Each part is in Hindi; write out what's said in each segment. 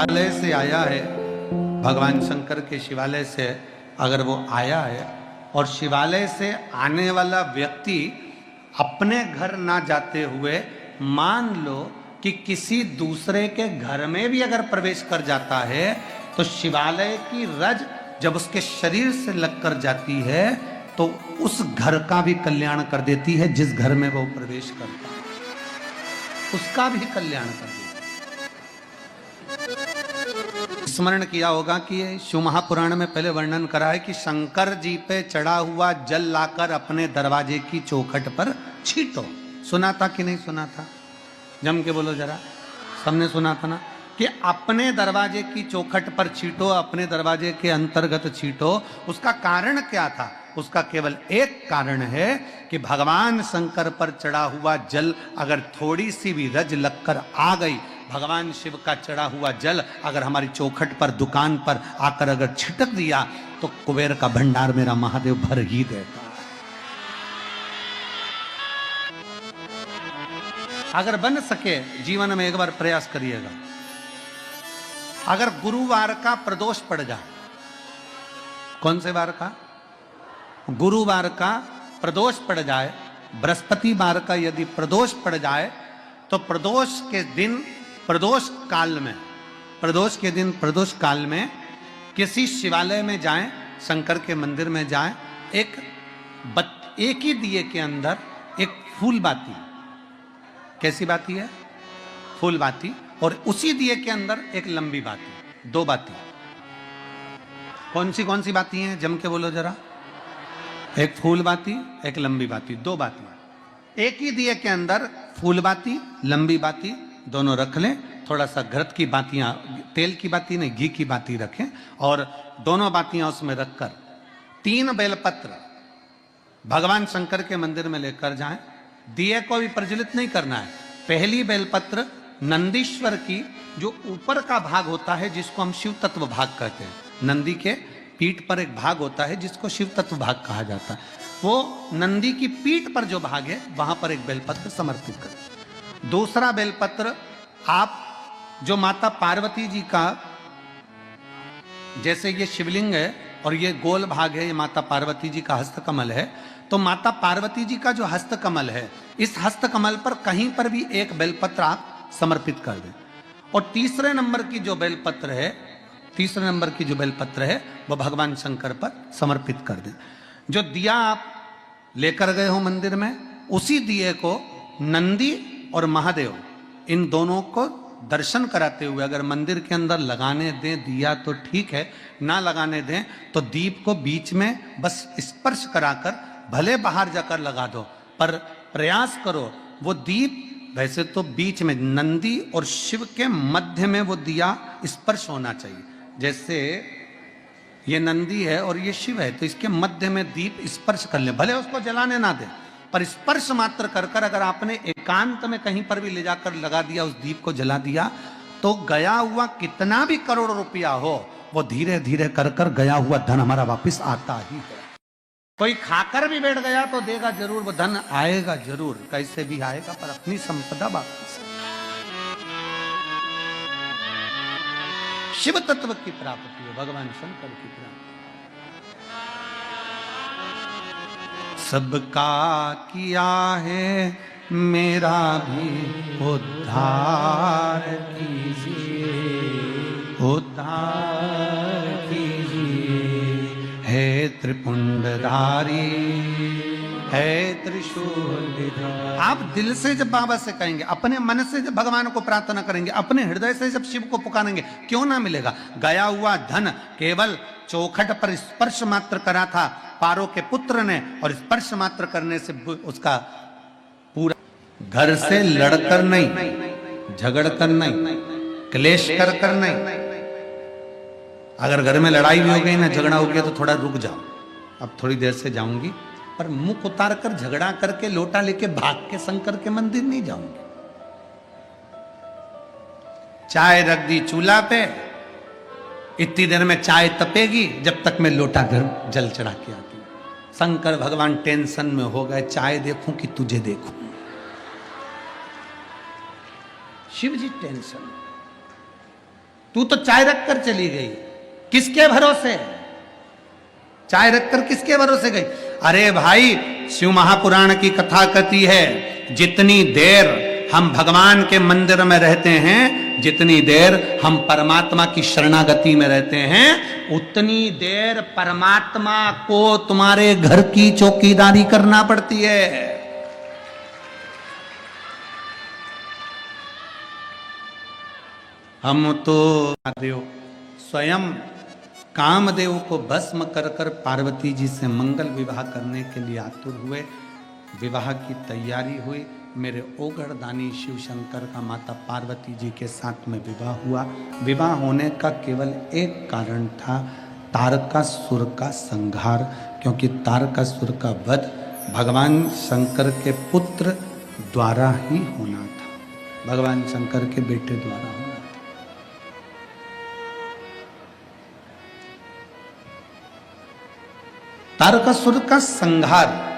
शिवालय से आया है, भगवान शंकर के शिवालय से अगर वो आया है और शिवालय से आने वाला व्यक्ति अपने घर ना जाते हुए मान लो कि किसी दूसरे के घर में भी अगर प्रवेश कर जाता है तो शिवालय की रज जब उसके शरीर से लगकर जाती है तो उस घर का भी कल्याण कर देती है, जिस घर में वो प्रवेश करता है उसका भी कल्याण कर देती है। स्मरण किया होगा कि शिव महापुराण में पहले वर्णन करा है कि शंकर जी पे चढ़ा हुआ जल लाकर अपने दरवाजे की चौखट पर छींटो। सुना था कि नहीं सुना था? जम के बोलो जरा, सबने सुना था ना कि अपने दरवाजे की चौखट पर छींटो, अपने दरवाजे के अंतर्गत छींटो। उसका कारण क्या था? उसका केवल एक कारण है कि भगवान शंकर पर चढ़ा हुआ जल अगर थोड़ी सी भी रज लगकर आ गई, भगवान शिव का चढ़ा हुआ जल अगर हमारी चौखट पर दुकान पर आकर अगर छिटक दिया तो कुबेर का भंडार मेरा महादेव भर ही देता। अगर बन सके जीवन में एक बार प्रयास करिएगा। अगर गुरुवार का प्रदोष पड़ जाए, कौन से वार का? गुरुवार का प्रदोष पड़ जाए, बृहस्पतिवार का यदि प्रदोष पड़ जाए तो प्रदोष के दिन प्रदोष काल में, प्रदोष के दिन प्रदोष काल में किसी शिवालय में जाएं, शंकर के मंदिर में जाएं, एक ही दिए के अंदर एक फूल बाती, कैसी बाती है? फूल बाती, और उसी दिए के अंदर एक लंबी बाती, दो बाती। कौन सी बाती हैं? जम के बोलो जरा। एक फूल बाती, एक लंबी बाती, दो बाती। एक ही दिए के अंदर फूल बाती, लंबी बाती दोनों रख लें। थोड़ा सा घृत की बातियां, तेल की बाती नहीं, घी की बाती रखें और दोनों बातियां उसमें रखकर 3 बेलपत्र भगवान शंकर के मंदिर में लेकर जाएं। दिए को भी प्रज्वलित नहीं करना है। पहली बेलपत्र नंदीश्वर की जो ऊपर का भाग होता है जिसको हम शिव तत्व भाग कहते हैं, नंदी के पीठ पर एक भाग होता है जिसको शिव तत्व भाग कहा जाता है, वो नंदी की पीठ पर जो भाग है वहां पर एक बेलपत्र समर्पित करें। दूसरा बेलपत्र आप जो माता पार्वती जी का, जैसे ये शिवलिंग है और ये गोल भाग है, ये माता पार्वती जी का हस्तकमल है, तो माता पार्वती जी का जो हस्तकमल है, इस हस्तकमल पर कहीं पर भी एक बेलपत्र आप समर्पित कर दें। और तीसरे नंबर की जो बेलपत्र है वो भगवान शंकर पर समर्पित कर दें। जो दिया आप लेकर गए हो मंदिर में, उसी दिए को नंदी और महादेव इन दोनों को दर्शन कराते हुए अगर मंदिर के अंदर लगाने दें दिया तो ठीक है, ना लगाने दें तो दीप को बीच में बस स्पर्श कराकर भले बाहर जाकर लगा दो, पर प्रयास करो वो दीप वैसे तो बीच में नंदी और शिव के मध्य में वो दिया स्पर्श होना चाहिए। जैसे ये नंदी है और ये शिव है तो इसके मध्य में दीप स्पर्श कर ले, भले उसको जलाने ना दे पर स्पर्श मात्र कर कर अगर आपने एकांत में कहीं पर भी ले जाकर लगा दिया, उस दीप को जला दिया, तो गया हुआ कितना भी करोड़ रुपया हो वो धीरे धीरे कर कर गया हुआ धन हमारा वापस आता ही है। कोई खाकर भी बैठ गया तो देगा जरूर, वो धन आएगा जरूर, कैसे भी आएगा पर अपनी संपदा वापस। शिव तत्व की प्राप्ति है, भगवान शंकर की प्राप्ति। सबका किया है मेरा भी उद्धार कीजिए, उद्धार कीजिए, है त्रिपुंडधारी है त्रिशूलधारी। आप दिल से जब बाबा से कहेंगे, अपने मन से जब भगवान को प्रार्थना करेंगे, अपने हृदय से जब शिव को पुकारेंगे, क्यों ना मिलेगा? गया हुआ धन केवल चौखट पर स्पर्श मात्र करा था पारो के पुत्र ने, और स्पर्श मात्र करने से उसका पूरा घर से लड़कर नहीं, झगड़कर नहीं, क्लेश कर कर नहीं। अगर घर में लड़ाई भी हो गई ना, झगड़ा हो गया तो थोड़ा रुक जाओ, अब थोड़ी देर से जाऊंगी, पर मुख उतार कर झगड़ा करके लोटा लेके भाग के शंकर के मंदिर नहीं जाऊंगी। चाय रख दी चूल्हा पे, इतनी देर में चाय तपेगी जब तक मैं लोटा घर जल चढ़ा के आती हूं। शंकर भगवान टेंशन में हो गए, चाय देखूं कि तुझे देखूं। शिव जी टेंशन। तू तो चाय रखकर चली गई, किसके भरोसे? चाय रखकर किसके भरोसे गई? अरे भाई, शिव महापुराण की कथा कहती है, जितनी देर हम भगवान के मंदिर में रहते हैं, जितनी देर हम परमात्मा की शरणागति में रहते हैं, उतनी देर परमात्मा को तुम्हारे घर की चौकीदारी करना पड़ती है। हम तो देव स्वयं कामदेव को भस्म कर कर पार्वती जी से मंगल विवाह करने के लिए आतुर हुए। विवाह की तैयारी हुई। मेरे ओगढ़ दानी शिव शंकर का माता पार्वती जी के साथ में विवाह हुआ। विवाह होने का केवल एक कारण था, तारकासुर का संहार, क्योंकि तारकासुर का वध भगवान शंकर के पुत्र द्वारा ही होना था, भगवान शंकर के बेटे द्वारा होना था। तारकासुर का संहार,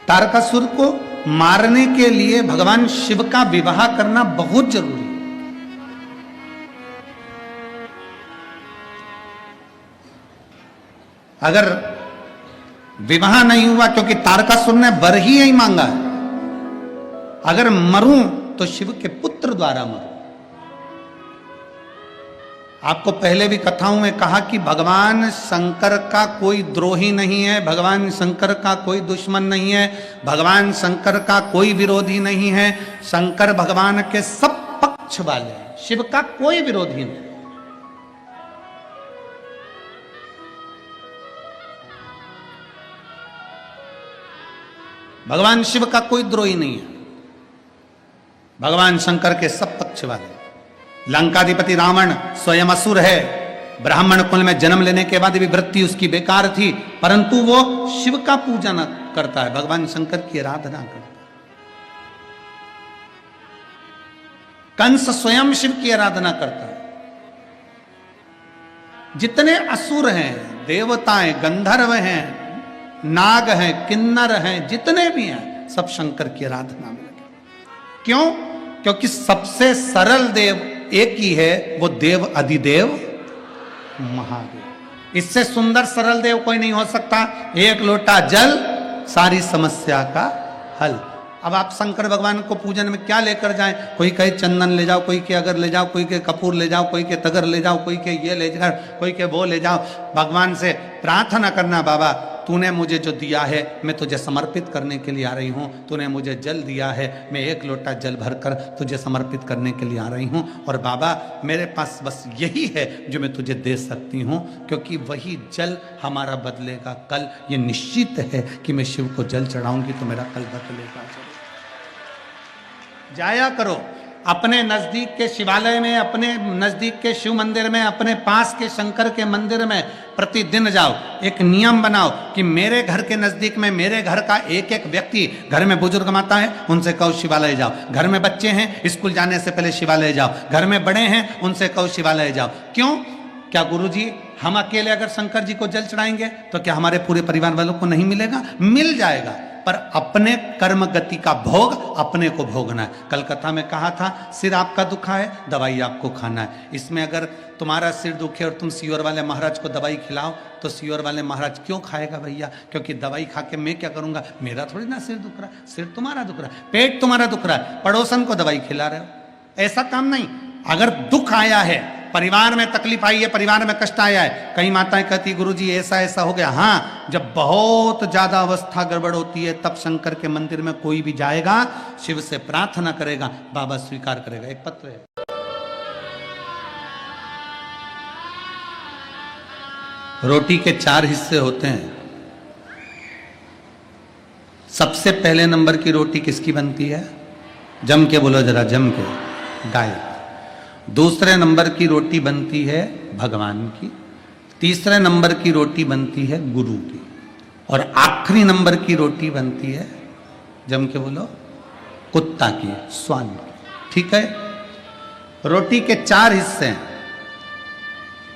तारकासुर को मारने के लिए भगवान शिव का विवाह करना बहुत जरूरी है। अगर विवाह नहीं हुआ, क्योंकि तारकासुर ने वर ही नहीं मांगा है, अगर मरूं तो शिव के पुत्र द्वारा मरूं। आपको पहले भी कथाओं में कहा कि भगवान शंकर का कोई द्रोही नहीं है, भगवान शंकर का कोई दुश्मन नहीं है, भगवान शंकर का कोई विरोधी नहीं है। शंकर भगवान के सब पक्ष वाले हैं, शिव का कोई विरोधी नहीं। भगवान शिव का कोई द्रोही नहीं है, भगवान शंकर के सब पक्ष वाले। लंकाधिपति रावण स्वयं असुर है, ब्राह्मण कुल में जन्म लेने के बाद भी वृत्ति उसकी बेकार थी, परंतु वो शिव का पूजन करता है, भगवान शंकर की आराधना करता है। कंस स्वयं शिव की आराधना करता है। जितने असुर हैं, देवताएं, गंधर्व हैं, नाग हैं, किन्नर हैं, जितने भी हैं, सब शंकर की आराधना में लगे। क्यों? क्योंकि सबसे सरल देव एक ही है, वो देव अधिदेव महादेव। इससे सुंदर सरल देव कोई नहीं हो सकता। एक लोटा जल, सारी समस्या का हल। अब आप शंकर भगवान को पूजन में क्या लेकर जाएं? कोई कहे चंदन ले जाओ, कोई के अगर ले जाओ, कोई के कपूर ले जाओ, कोई के तगर ले जाओ, कोई के ये ले जाओ, कोई के वो ले जाओ। भगवान से प्रार्थना करना, बाबा तूने मुझे जो दिया है मैं तुझे समर्पित करने के लिए आ रही हूँ। तूने मुझे जल दिया है, मैं एक लोटा जल भरकर तुझे समर्पित करने के लिए आ रही हूँ। और बाबा मेरे पास बस यही है जो मैं तुझे दे सकती हूँ, क्योंकि वही जल हमारा बदलेगा कल। ये निश्चित है कि मैं शिव को जल चढ़ाऊंगी तो मेरा कल बदलेगा। जाया करो अपने नजदीक के शिवालय में, अपने नजदीक के शिव मंदिर में, अपने पास के शंकर के मंदिर में प्रतिदिन जाओ। एक नियम बनाओ कि मेरे घर के नजदीक में, मेरे घर का एक एक व्यक्ति, घर में बुजुर्ग माता है उनसे कहो शिवालय जाओ, घर में बच्चे हैं स्कूल जाने से पहले शिवालय जाओ, घर में बड़े हैं उनसे कहो शिवालय जाओ। क्यों? क्या गुरुजी हम अकेले अगर शंकर जी को जल चढ़ाएंगे तो क्या हमारे पूरे परिवार वालों को नहीं मिलेगा? मिल जाएगा, पर अपने कर्म गति का भोग अपने को भोगना है। कल कथा में कहा था, सिर आपका दुखा है, दवाई आपको खाना है। इसमें अगर तुम्हारा सिर दुखे और तुम सियोर वाले महाराज को दवाई खिलाओ तो सियोर वाले महाराज क्यों खाएगा भैया? क्योंकि दवाई खा के मैं क्या करूंगा? मेरा थोड़ी ना सिर दुख रहा है, सिर तुम्हारा दुख रहा है, पेट तुम्हारा दुख रहा है, पड़ोसन को दवाई खिला रहे हो। ऐसा काम नहीं। अगर दुख आया है, परिवार में तकलीफ आई है, परिवार में कष्ट आया है, कई माताएं कहती गुरुजी ऐसा ऐसा हो गया। हाँ, जब बहुत ज्यादा अवस्था गड़बड़ होती है तब शंकर के मंदिर में कोई भी जाएगा, शिव से प्रार्थना करेगा, बाबा स्वीकार करेगा। एक पत्र है, रोटी के 4 हिस्से होते हैं। सबसे पहले नंबर की रोटी किसकी बनती है? जम के बोलो जरा, जम के, गाय। दूसरे नंबर की रोटी बनती है भगवान की, तीसरे नंबर की रोटी बनती है गुरु की, और आखिरी नंबर की रोटी बनती है, जम के बोलो, कुत्ता की, स्वान की। ठीक है? रोटी के 4 हिस्से हैं।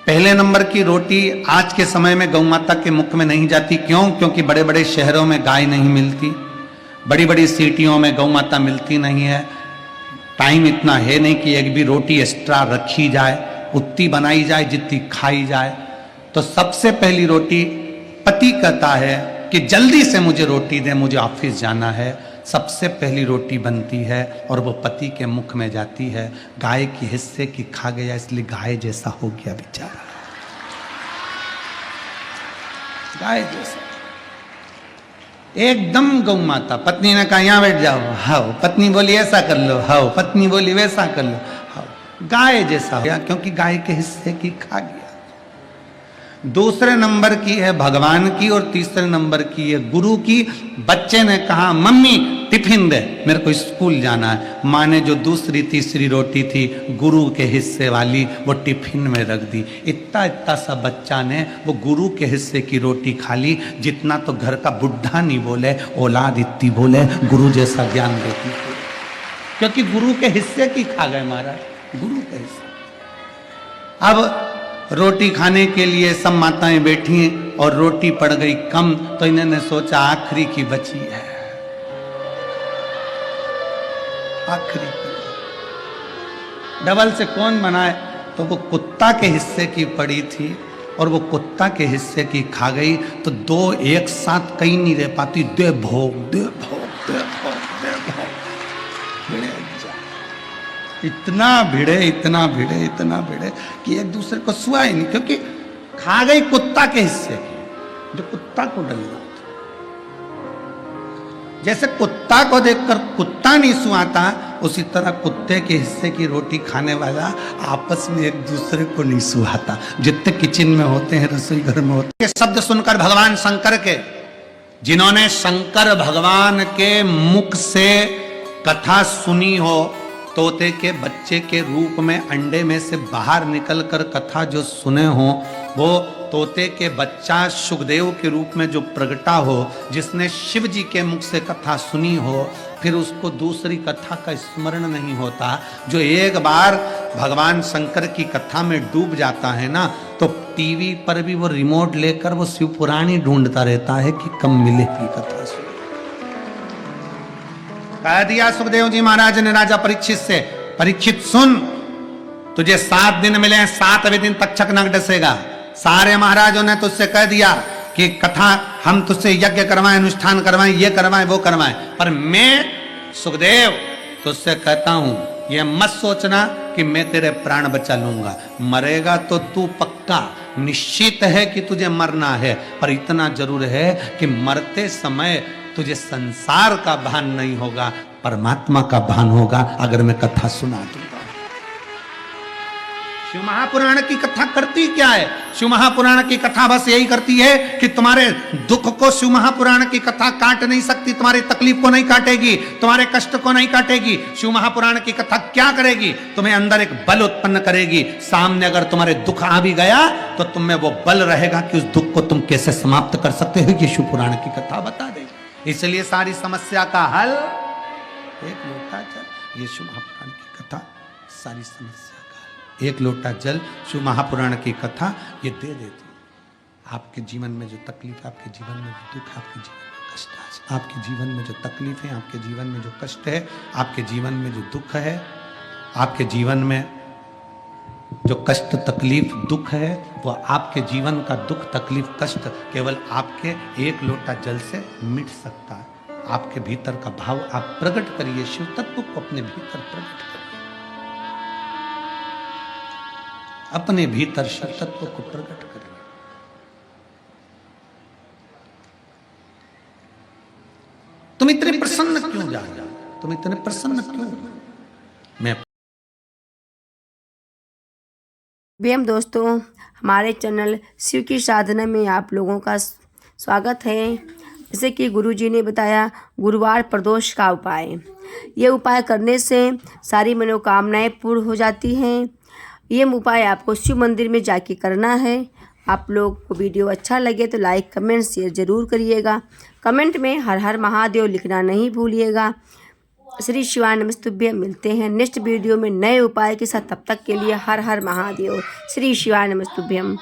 पहले नंबर की रोटी आज के समय में गौ माता के मुख में नहीं जाती। क्यों? क्योंकि बड़े बड़े शहरों में गाय नहीं मिलती, बड़ी बड़ी सिटियों में गौ माता मिलती नहीं है, टाइम इतना है नहीं कि एक भी रोटी एक्स्ट्रा रखी जाए, उतनी बनाई जाए जितनी खाई जाए। तो सबसे पहली रोटी पति कहता है कि जल्दी से मुझे रोटी दे, मुझे ऑफिस जाना है। सबसे पहली रोटी बनती है और वो पति के मुख में जाती है। गाय की हिस्से की खा गया, इसलिए गाय जैसा हो गया बेचारा, गाय जैसा एकदम गौ माता। पत्नी ने कहा यहां बैठ जाओ, हाओ। पत्नी बोली ऐसा कर लो, हाओ। पत्नी बोली वैसा कर लो, हाओ। गाय जैसा हो गया, क्योंकि गाय के हिस्से की खा गया। दूसरे नंबर की है भगवान की और तीसरे नंबर की है गुरु की। बच्चे ने कहा मम्मी टिफिन दे, मेरे को स्कूल जाना है। माँ ने जो दूसरी तीसरी रोटी थी गुरु के हिस्से वाली, वो टिफिन में रख दी। इतना इतना सा बच्चा ने वो गुरु के हिस्से की रोटी खा ली, जितना तो घर का बुढ़ा नहीं बोले, औलाद इतनी बोले गुरु जैसा ज्ञान देती, क्योंकि गुरु के हिस्से की खा गए महाराज, गुरु के हिस्से। अब रोटी खाने के लिए सब माताएं बैठी और रोटी पड़ गई कम, तो इन्होंने सोचा आखिरी की बची है, आखिरी डबल से कौन बनाए। तो वो कुत्ता के हिस्से की पड़ी थी और वो कुत्ता के हिस्से की खा गई। तो दो एक साथ कहीं नहीं रह पाती, दे भोग दे भोग दे भोग दे भोग, इतना भिड़े इतना भिड़े इतना भिड़े कि एक दूसरे को सुआ ही नहीं, क्योंकि खा गई कुत्ता के हिस्से की, जो कुत्ता को डलना। जैसे कुत्ता को देखकर कुत्ता नहीं सुआता, उसी तरह कुत्ते के हिस्से की रोटी खाने वाला आपस में एक दूसरे को नहीं सुहाता। जितने किचन में होते हैं, रसोई घर में होते हैं, शब्द सुनकर भगवान शंकर के, जिन्होंने शंकर भगवान के मुख से कथा सुनी हो, तोते के बच्चे के रूप में अंडे में से बाहर निकलकर कथा जो सुने हो, वो तोते के बच्चा सुखदेव के रूप में जो प्रगटा हो, जिसने शिव जी के मुख से कथा सुनी हो, फिर उसको दूसरी कथा का स्मरण नहीं होता। जो एक बार भगवान शंकर की कथा में डूब जाता है ना, तो टीवी पर भी वो रिमोट लेकर वो शिव पुराण ही ढूंढता रहता है कि कब मिलेगी कथा सुन। कह दिया सुखदेव जी महाराज ने राजा परीक्षित से, परीक्षित सुन, तुझे 7 दिन मिले हैं, 7वें दिन तक्षक नाग डसेगा। सारे महाराजों ने तुझसे कह दिया कि कथा हम तुझसे यज्ञ करवाएं, अनुष्ठान करवाएं, ये करवाएं वो करवाएं, पर मैं सुखदेव तुझसे कहता हूं, ये मत सोचना कि मैं तेरे प्राण बचा लूंगा। मरेगा तो तू पक्का, निश्चित है कि तुझे मरना है, पर इतना जरूर है कि मरते समय तुझे संसार का भान नहीं होगा, परमात्मा का भान होगा अगर मैं कथा सुना दूंगा। शिव महापुराण की कथा करती क्या है? शिव महापुराण की कथा बस यही करती है कि तुम्हारे दुख को शिव महापुराण की कथा काट नहीं सकती, तुम्हारी तकलीफ को नहीं काटेगी, तुम्हारे कष्ट को नहीं काटेगी। शिव महापुराण की कथा क्या करेगी? तुम्हें अंदर एक बल उत्पन्न करेगी। सामने अगर तुम्हारे दुख आ भी गया तो तुम्हें वो बल रहेगा कि उस दुख को तुम कैसे समाप्त कर सकते हो, ये शिव पुराण की कथा बता देगी। इसलिए सारी समस्या का हल एक लोटा जल, ये शिव महापुराण की कथा सारी समस्या का हल। एक लोटा जल शिव महापुराण की कथा ये दे देती। आपके जीवन में जो तकलीफ है, आपके जीवन में जो दुख है, आपके जीवन में कष्ट है, आपके जीवन में जो तकलीफ है, आपके जीवन में जो कष्ट है, आपके जीवन में जो दुख है, आपके जीवन में जो कष्ट तकलीफ दुख है, वो आपके जीवन का दुख तकलीफ कष्ट केवल आपके एक लोटा जल से मिट सकता है। आपके भीतर का भाव आप प्रकट करिए, शिव तत्व को अपने भीतर प्रकट करिए, अपने भीतर शिव तत्व को प्रकट करिए। तुम इतने प्रसन्न क्यों जा रहे हो? तुम इतने प्रसन्न क्यों? मैं बेम दोस्तों, हमारे चैनल शिव की साधना में आप लोगों का स्वागत है। जैसे कि गुरुजी ने बताया गुरुवार प्रदोष का उपाय, ये उपाय करने से सारी मनोकामनाएं पूर्ण हो जाती हैं। ये उपाय आपको शिव मंदिर में जाके करना है। आप लोग को वीडियो अच्छा लगे तो लाइक कमेंट शेयर ज़रूर करिएगा। कमेंट में हर हर महादेव लिखना नहीं भूलिएगा। श्री शिवाय नमस्तुभ्यम। मिलते हैं नेक्स्ट वीडियो में नए उपाय के साथ। तब तक के लिए हर हर महादेव। श्री शिवाय नमस्तुभ्यम।